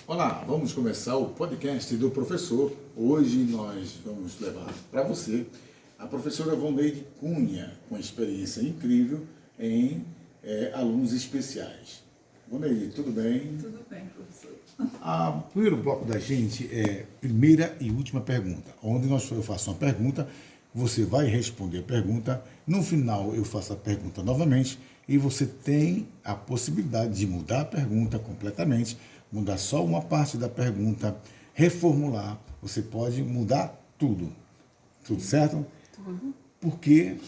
Olá, vamos começar o podcast do professor. Hoje nós vamos levar para você a professora Vonleide Cunha, com experiência incrível em alunos especiais. Vonleide, tudo bem? Tudo bem, professor. O primeiro bloco da gente é primeira e última pergunta, onde eu faço uma pergunta, você vai responder a pergunta, no final eu faço a pergunta novamente e você tem a possibilidade de mudar a pergunta completamente, mudar só uma parte da pergunta, reformular, você pode mudar tudo. Tudo certo? Tudo. Por que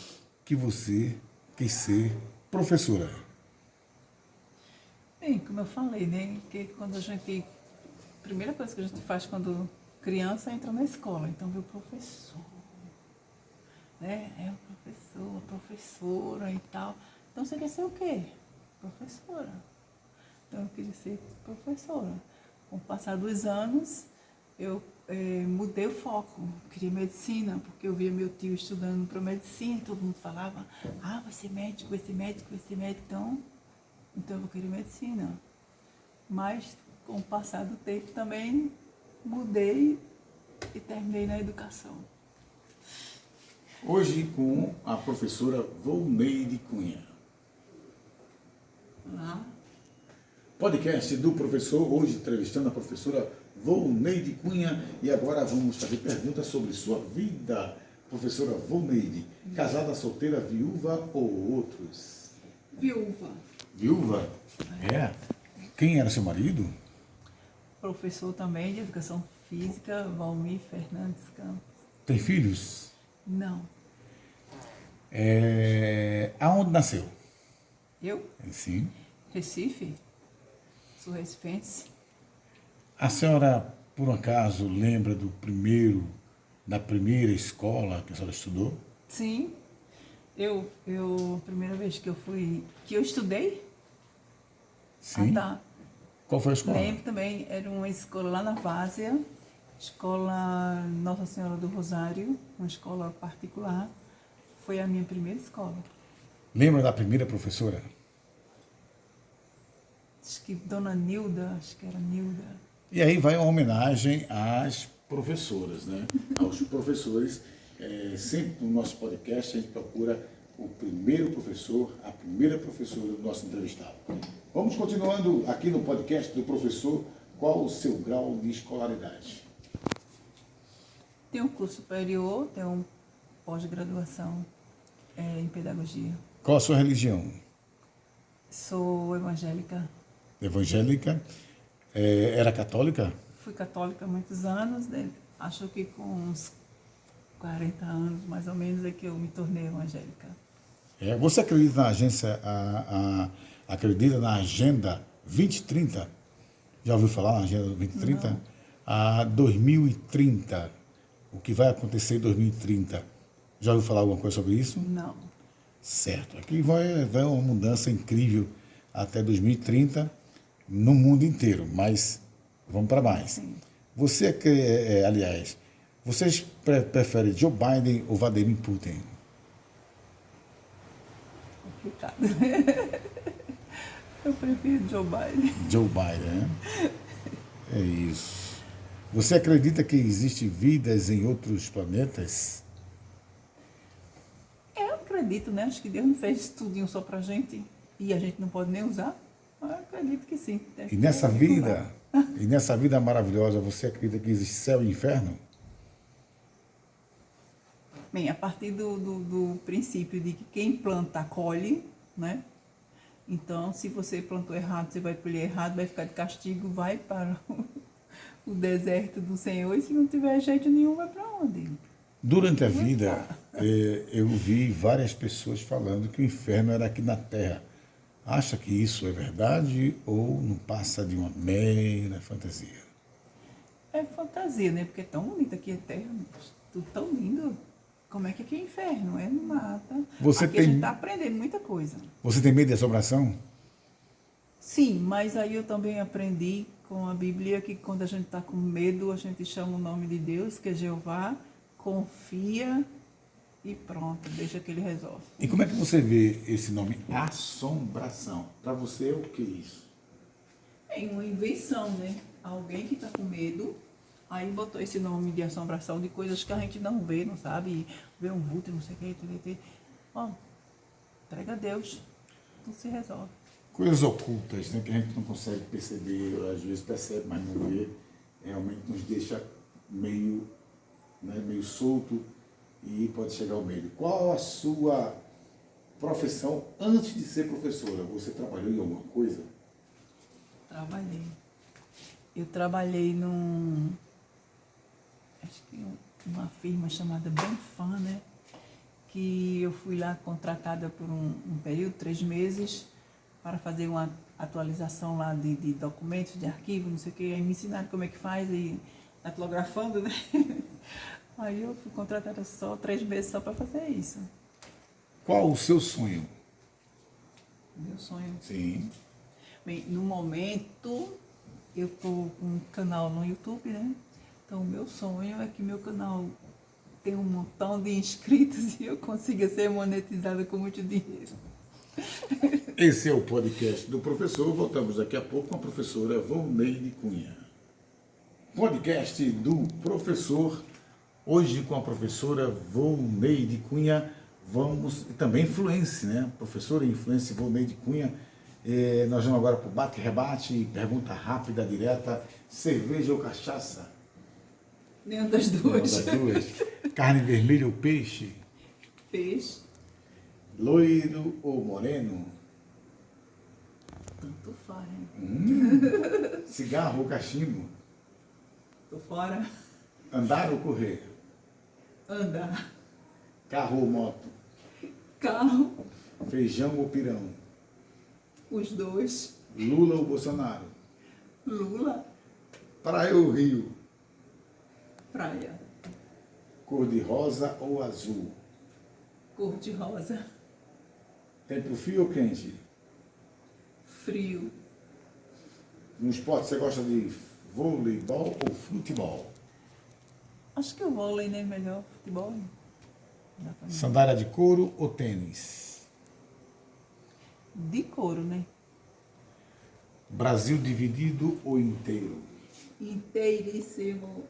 você quis ser professora? Bem, como eu falei, né? Que quando a primeira coisa que a gente faz quando criança é entrar na escola. Então, vê o professor, né? É o professor, a professora e tal. Então, você quer ser o quê? Professora. Então, eu queria ser professora. Com o passar dos anos, eu mudei o foco. Eu queria medicina, porque eu via meu tio estudando para medicina e todo mundo falava, vai ser médico, vai ser médico, vai ser médico. Então eu vou querer medicina. Mas, com o passar do tempo, também mudei e terminei na educação. Hoje com a professora Vonleide Cunha. Olá. Podcast do professor, hoje entrevistando a professora Vonleide Cunha. E agora vamos fazer perguntas sobre sua vida. Professora Vonleide, casada, solteira, viúva ou outros? Viúva. Viúva? É. Quem era seu marido? Professor também de educação física, Valmir Fernandes Campos. Tem filhos? Não. Aonde nasceu? Eu? Sim. Recife. Sou recifense. A senhora, por um acaso, lembra da primeira escola que a senhora estudou? Sim. A primeira vez que eu estudei. Sim. Tá. Qual foi a escola? Lembro também, era uma escola lá na Várzea, escola Nossa Senhora do Rosário, uma escola particular. Foi a minha primeira escola. Lembra da primeira professora? Acho que Dona Nilda, acho que era Nilda. E aí vai uma homenagem às professoras, né? Aos professores. Sempre no nosso podcast a gente procura o primeiro professor, a primeira professora do nosso entrevistado. Vamos continuando aqui no podcast do professor. Qual o seu grau de escolaridade? Tem um curso superior, tem um pós-graduação em pedagogia. Qual a sua religião? Sou evangélica. Evangélica. Era católica? Fui católica há muitos anos, né? Acho que com uns 40 anos, mais ou menos, é que eu me tornei evangélica. Você acredita na agência, acredita na Agenda 2030? Já ouviu falar na Agenda 2030? Não. A 2030. O que vai acontecer em 2030? Já ouviu falar alguma coisa sobre isso? Não. Certo. Aqui vai uma mudança incrível até 2030 no mundo inteiro, mas vamos para mais. Sim. Você aliás, vocês preferem Joe Biden ou Vladimir Putin? Complicado. Eu prefiro Joe Biden. Joe Biden, né? É isso. Você acredita que existe vidas em outros planetas? Eu acredito, né? Acho que Deus não fez tudinho só pra gente e a gente não pode nem usar. Eu acredito que sim. E nessa vida maravilhosa, você acredita que existe céu e inferno? Bem, a partir do princípio de que quem planta, colhe, né? Então, se você plantou errado, você vai colher errado, vai ficar de castigo, vai para o deserto do Senhor, e se não tiver jeito nenhum, vai para onde? Durante a vida, eu vi várias pessoas falando que o inferno era aqui na Terra. Acha que isso é verdade ou não passa de uma mera fantasia? É fantasia, né? Porque é tão bonito aqui a Terra, tudo tão lindo. Como é que aqui é inferno? É mata. Aqui a gente está aprendendo muita coisa. Você tem medo de assombração? Sim, mas aí eu também aprendi com a Bíblia que quando a gente está com medo, a gente chama o nome de Deus, que é Jeová, confia e pronto, deixa que ele resolve. E como é que você vê esse nome assombração? Para você, o que é isso? É uma invenção, né? alguém que está com medo, aí botou esse nome de assombração de coisas que a gente não vê, não sabe, vê um vulto, não sei o que, ó, entrega a Deus, tudo se resolve. Coisas ocultas, né, que a gente não consegue perceber, às vezes percebe, mas não vê, realmente nos deixa meio, né, meio solto e pode chegar ao medo. Qual a sua profissão antes de ser professora? Você trabalhou em alguma coisa? Trabalhei. Eu trabalhei acho que uma firma chamada Benfan, né? Que eu fui lá contratada por um período, 3 meses, para fazer uma atualização lá de documentos, de arquivo, não sei o que, aí me ensinaram como é que faz, e datilografando, né? Aí eu fui contratada só 3 meses só para fazer isso. Qual o seu sonho? Meu sonho. Sim. Bem, no momento, eu estou com um canal no YouTube, né? Então, o meu sonho é que meu canal tenha um montão de inscritos e eu consiga ser monetizada com muito dinheiro. Esse é o podcast do professor. Voltamos daqui a pouco com a professora Volneide Cunha. Podcast do professor, hoje com a professora Volneide Cunha. Vamos, e também influência, né? Professora influência Volneide Cunha. Nós vamos agora para o bate-rebate, pergunta rápida, direta, cerveja ou cachaça? Nenhuma das duas. Nenhuma das duas. Carne vermelha ou peixe? Peixe. Loiro ou moreno? Tanto faz. Cigarro ou cachimbo? Tô fora. Andar ou correr? Andar. Carro ou moto? Carro. Feijão ou pirão? Os dois. Lula ou Bolsonaro? Lula. Praia ou rio? Praia. Cor de rosa ou azul? Cor de rosa. Tempo frio ou quente? Frio. No esporte você gosta de voleibol ou futebol? Acho que o vôlei, né? Melhor. Futebol. Dá pra mim. Sandália de couro ou tênis? De couro, né? Brasil dividido ou inteiro? Inteiríssimo.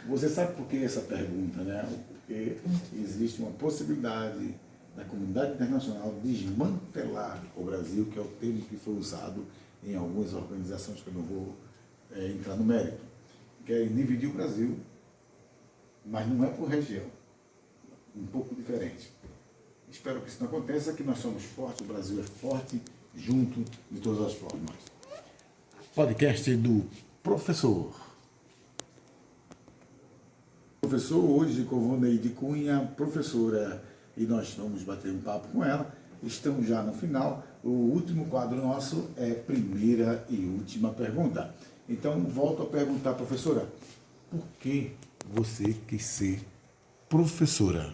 Você sabe por que essa pergunta, né? Porque existe uma possibilidade da comunidade internacional desmantelar o Brasil, que é o termo que foi usado em algumas organizações que eu não vou entrar no mérito. Querem dividir o Brasil, mas não é por região. Um pouco diferente. Espero que isso não aconteça, que nós somos fortes, o Brasil é forte, junto de todas as formas. Podcast do professor. Professor, hoje com Volneide Cunha, professora, e nós vamos bater um papo com ela. Estamos já no final. O último quadro nosso é primeira e última pergunta. Então, volto a perguntar, professora, por que você quis ser professora?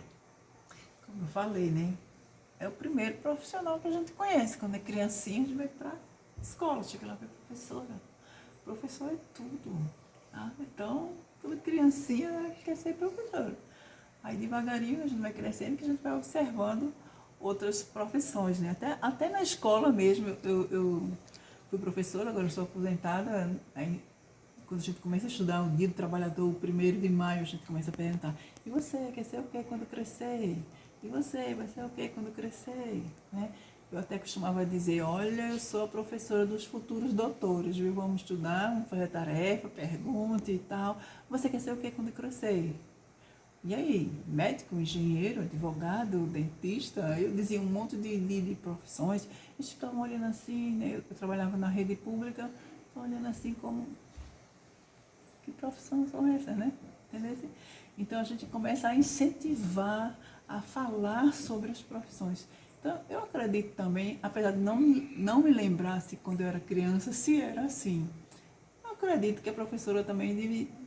Como eu falei, né? É o primeiro profissional que a gente conhece. Quando é criancinha, a gente vai para a escola, chega lá para a professora. Professor é tudo. Tá? Então, toda criancinha quer ser professora. Aí, devagarinho, a gente vai crescendo, que a gente vai observando outras profissões, né? Até na escola mesmo, eu fui professora, agora eu sou aposentada. Aí, quando a gente começa a estudar o Dia do Trabalhador, o 1º de maio, a gente começa a perguntar: e você quer ser o quê quando crescer? E você vai ser o quê quando crescer? Né? Eu até costumava dizer: olha, eu sou a professora dos futuros doutores, viu? Vamos estudar, vamos fazer tarefa, pergunta e tal. Você quer ser o quê quando crescer? E aí, médico, engenheiro, advogado, dentista, eu dizia um monte de profissões. Eles ficavam olhando assim, né? Eu trabalhava na rede pública, olhando assim como: que profissão são essas, né? Entendeu? Então a gente começa a incentivar, a falar sobre as profissões. Então eu acredito também, apesar de não me lembrar se quando eu era criança, se era assim, eu acredito que a professora também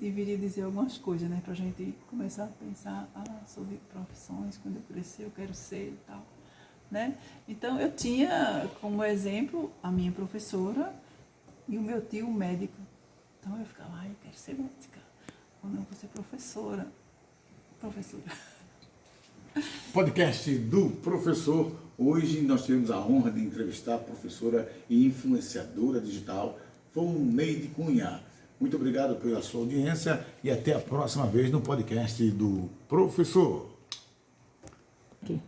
deveria dizer algumas coisas, né? Para a gente começar a pensar sobre profissões, quando eu crescer eu quero ser e tal, né? Então eu tinha como exemplo a minha professora e o meu tio médico. Então eu ficava: eu quero ser médica, ou não, vou ser professora. Podcast do professor. Hoje nós tivemos a honra de entrevistar a professora e influenciadora digital Volneide Cunha. Muito obrigado pela sua audiência e até a próxima vez no podcast do Professor. Aqui.